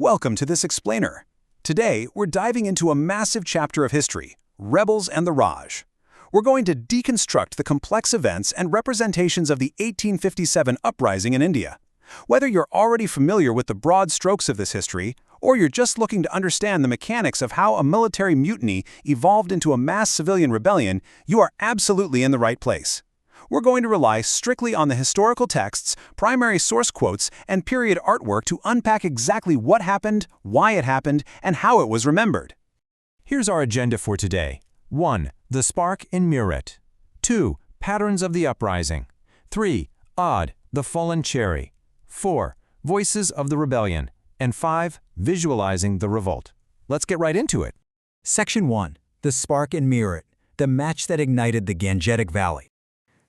Welcome to this explainer. Today, we're diving into a massive chapter of history, rebels and the RAJ. We're going to deconstruct the complex events and representations of the 1857 uprising in India. Whether you're already familiar with the broad strokes of this history, or you're just looking to understand the mechanics of how a military mutiny evolved into a mass civilian rebellion, you are absolutely in the right place. We're going to rely strictly on the historical texts, primary source quotes, and period artwork to unpack exactly what happened, why it happened, and how it was remembered. Here's our agenda for today. 1. The spark in Meerut. 2. Patterns of the uprising. 3. Odd, the fallen cherry. 4. Voices of the rebellion. And 5. Visualizing the revolt. Let's get right into it. Section 1. The spark in Meerut, the match that ignited the Gangetic Valley.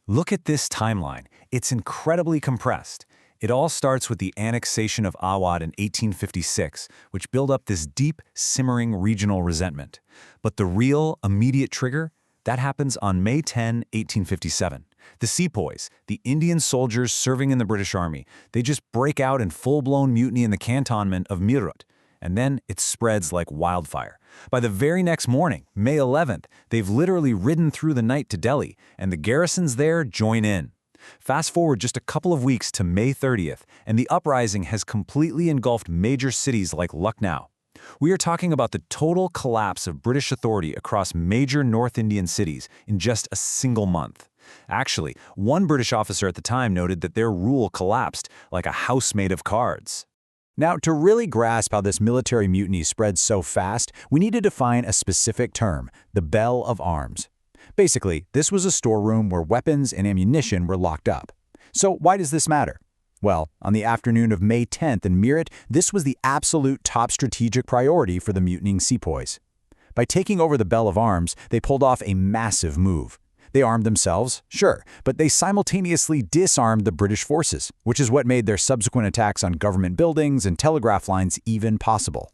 Look at this timeline. It's incredibly compressed. It all starts with the annexation of Awadh in 1856, which built up this deep, simmering regional resentment. But the real, immediate trigger? That happens on May 10, 1857. The sepoys, the Indian soldiers serving in the British Army, they just break out in full-blown mutiny in the cantonment of Meerut. And then it spreads like wildfire. By the very next morning, May 11th, they've literally ridden through the night to Delhi, and the garrisons there join in. Fast forward just a couple of weeks to May 30th, and the uprising has completely engulfed major cities like Lucknow. We are talking about the total collapse of British authority across major North Indian cities in just a single month. Actually, one British officer at the time noted that their rule collapsed like a house made of cards. Now, to really grasp how this military mutiny spread so fast, we need to define a specific term, the bell of arms. Basically, this was a storeroom where weapons and ammunition were locked up. So why does this matter? Well, on the afternoon of May 10th in Meerut, this was the absolute top strategic priority for the mutinying sepoys. By taking over the bell of arms, they pulled off a massive move. They armed themselves, sure, but they simultaneously disarmed the British forces, which is what made their subsequent attacks on government buildings and telegraph lines even possible.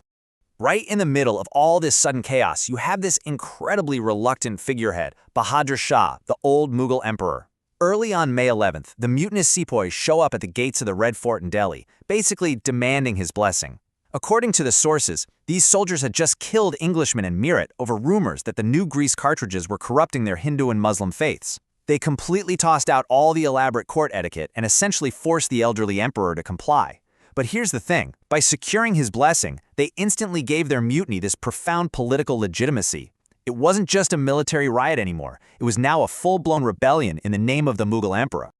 Right in the middle of all this sudden chaos, you have this incredibly reluctant figurehead, Bahadur Shah, the old Mughal emperor. Early on May 11th, the mutinous sepoys show up at the gates of the Red Fort in Delhi, basically demanding his blessing. According to the sources, these soldiers had just killed Englishmen in Meerut over rumors that the new grease cartridges were corrupting their Hindu and Muslim faiths. They completely tossed out all the elaborate court etiquette and essentially forced the elderly emperor to comply. But here's the thing, by securing his blessing, they instantly gave their mutiny this profound political legitimacy. It wasn't just a military riot anymore, it was now a full-blown rebellion in the name of the Mughal emperor.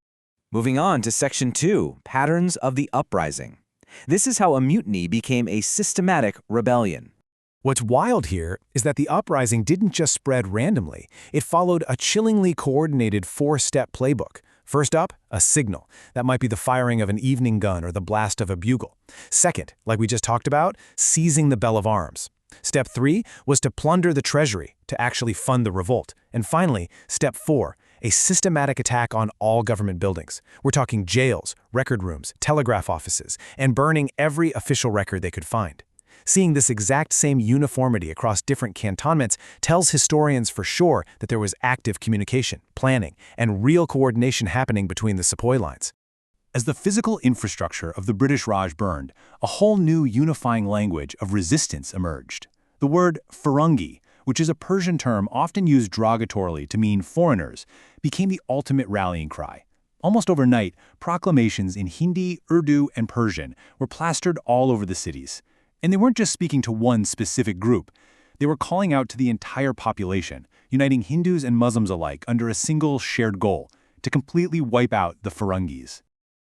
Moving on to Section 2, Patterns of the Uprising. This is how a mutiny became a systematic rebellion. What's wild here is that the uprising didn't just spread randomly. It followed a chillingly coordinated four-step playbook. First up, a signal. That might be the firing of an evening gun or the blast of a bugle. Second, like we just talked about, seizing the bell of arms. Step 3 was to plunder the treasury, to actually fund the revolt. And finally, Step 4, a systematic attack on all government buildings. We're talking jails, record rooms, telegraph offices, and burning every official record they could find. Seeing this exact same uniformity across different cantonments tells historians for sure that there was active communication, planning, and real coordination happening between the sepoy lines. As the physical infrastructure of the British Raj burned, a whole new unifying language of resistance emerged. The word Farangi, which is a Persian term often used derogatorily to mean foreigners, became the ultimate rallying cry. Almost overnight, proclamations in Hindi, Urdu, and Persian were plastered all over the cities. And they weren't just speaking to one specific group. They were calling out to the entire population, uniting Hindus and Muslims alike under a single shared goal, to completely wipe out the Farangis.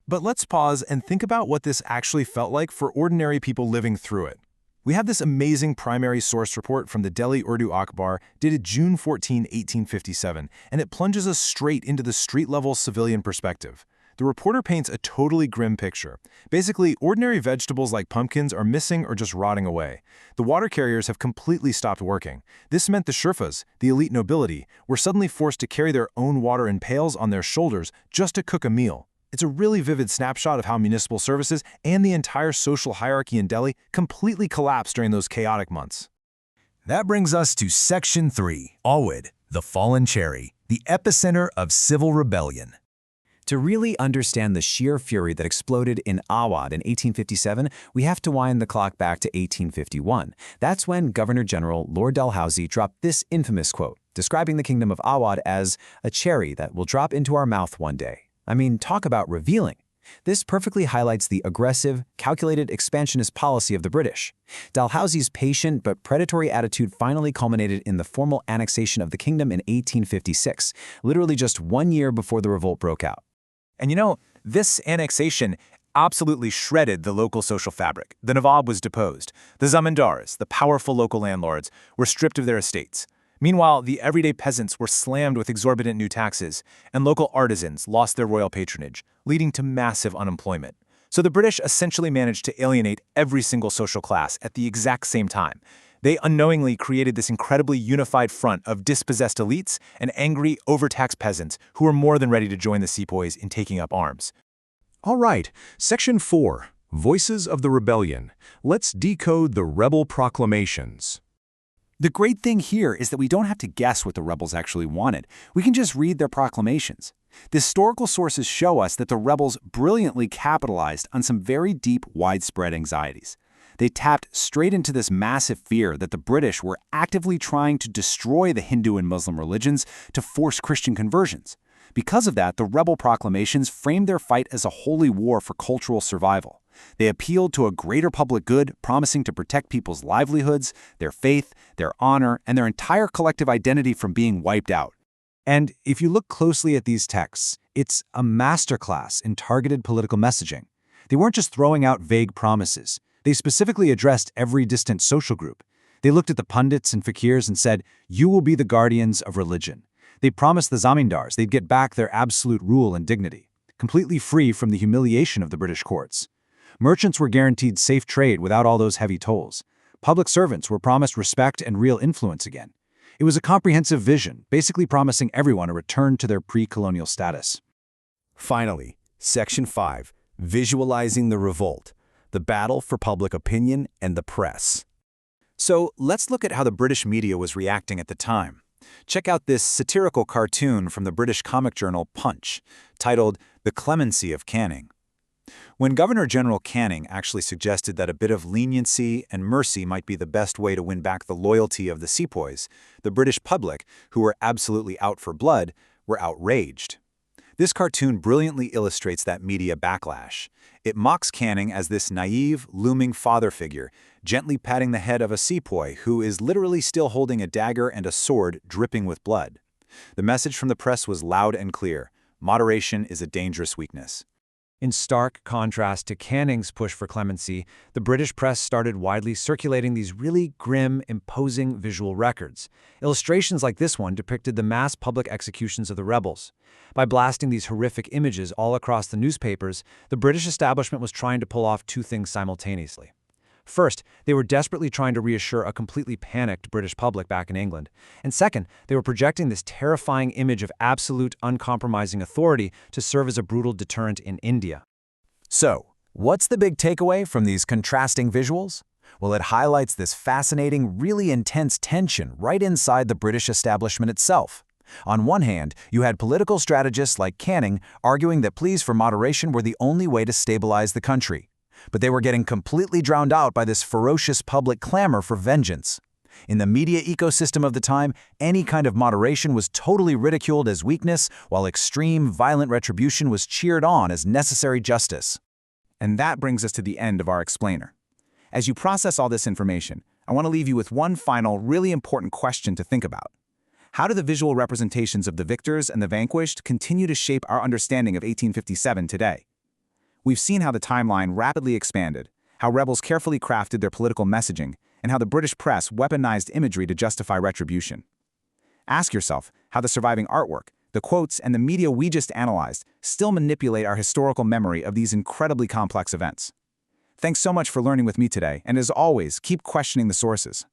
But let's pause and think about what this actually felt like for ordinary people living through it. We have this amazing primary source report from the Delhi Urdu Akhbar dated June 14, 1857, and it plunges us straight into the street-level civilian perspective. The reporter paints a totally grim picture. Basically, ordinary vegetables like pumpkins are missing or just rotting away. The water carriers have completely stopped working. This meant the Sherpas, the elite nobility, were suddenly forced to carry their own water in pails on their shoulders just to cook a meal. It's a really vivid snapshot of how municipal services and the entire social hierarchy in Delhi completely collapsed during those chaotic months. That brings us to Section 3, Awadh, the fallen cherry, the epicenter of civil rebellion. To really understand the sheer fury that exploded in Awad in 1857, we have to wind the clock back to 1851. That's when Governor-General Lord Dalhousie dropped this infamous quote, describing the kingdom of Awad as a cherry that will drop into our mouth one day. I mean, talk about revealing. This perfectly highlights the aggressive, calculated expansionist policy of the British. Dalhousie's patient but predatory attitude finally culminated in the formal annexation of the kingdom in 1856, literally just 1 year before the revolt broke out. And you know, this annexation absolutely shredded the local social fabric. The Nawab was deposed. The zamindars, the powerful local landlords, were stripped of their estates. Meanwhile, the everyday peasants were slammed with exorbitant new taxes, and local artisans lost their royal patronage, leading to massive unemployment. So the British essentially managed to alienate every single social class at the exact same time. They unknowingly created this incredibly unified front of dispossessed elites and angry, overtaxed peasants who were more than ready to join the sepoys in taking up arms. All right, Section 4, Voices of the Rebellion. Let's decode the rebel proclamations. The great thing here is that we don't have to guess what the rebels actually wanted. We can just read their proclamations. The historical sources show us that the rebels brilliantly capitalized on some very deep, widespread anxieties. They tapped straight into this massive fear that the British were actively trying to destroy the Hindu and Muslim religions to force Christian conversions. Because of that, the rebel proclamations framed their fight as a holy war for cultural survival. They appealed to a greater public good, promising to protect people's livelihoods, their faith, their honor, and their entire collective identity from being wiped out. And if you look closely at these texts, it's a masterclass in targeted political messaging. They weren't just throwing out vague promises. They specifically addressed every distant social group. They looked at the pundits and fakirs and said, "You will be the guardians of religion." They promised the zamindars they'd get back their absolute rule and dignity, completely free from the humiliation of the British courts. Merchants were guaranteed safe trade without all those heavy tolls. Public servants were promised respect and real influence again. It was a comprehensive vision, basically promising everyone a return to their pre-colonial status. Finally, Section 5, Visualizing the Revolt, the battle for public opinion and the press. So let's look at how the British media was reacting at the time. Check out this satirical cartoon from the British comic journal Punch, titled The Clemency of Canning. When Governor-General Canning actually suggested that a bit of leniency and mercy might be the best way to win back the loyalty of the sepoys, the British public, who were absolutely out for blood, were outraged. This cartoon brilliantly illustrates that media backlash. It mocks Canning as this naive, looming father figure, gently patting the head of a sepoy who is literally still holding a dagger and a sword dripping with blood. The message from the press was loud and clear: moderation is a dangerous weakness. In stark contrast to Canning's push for clemency, the British press started widely circulating these really grim, imposing visual records. Illustrations like this one depicted the mass public executions of the rebels. By blasting these horrific images all across the newspapers, the British establishment was trying to pull off two things simultaneously. First, they were desperately trying to reassure a completely panicked British public back in England. And second, they were projecting this terrifying image of absolute, uncompromising authority to serve as a brutal deterrent in India. So, what's the big takeaway from these contrasting visuals? Well, it highlights this fascinating, really intense tension right inside the British establishment itself. On one hand, you had political strategists like Canning arguing that pleas for moderation were the only way to stabilize the country. But they were getting completely drowned out by this ferocious public clamor for vengeance. In the media ecosystem of the time, any kind of moderation was totally ridiculed as weakness, while extreme, violent retribution was cheered on as necessary justice. And that brings us to the end of our explainer. As you process all this information, I want to leave you with one final, really important question to think about. How do the visual representations of the victors and the vanquished continue to shape our understanding of 1857 today? We've seen how the timeline rapidly expanded, how rebels carefully crafted their political messaging, and how the British press weaponized imagery to justify retribution. Ask yourself how the surviving artwork, the quotes, and the media we just analyzed still manipulate our historical memory of these incredibly complex events. Thanks so much for learning with me today, and as always, keep questioning the sources.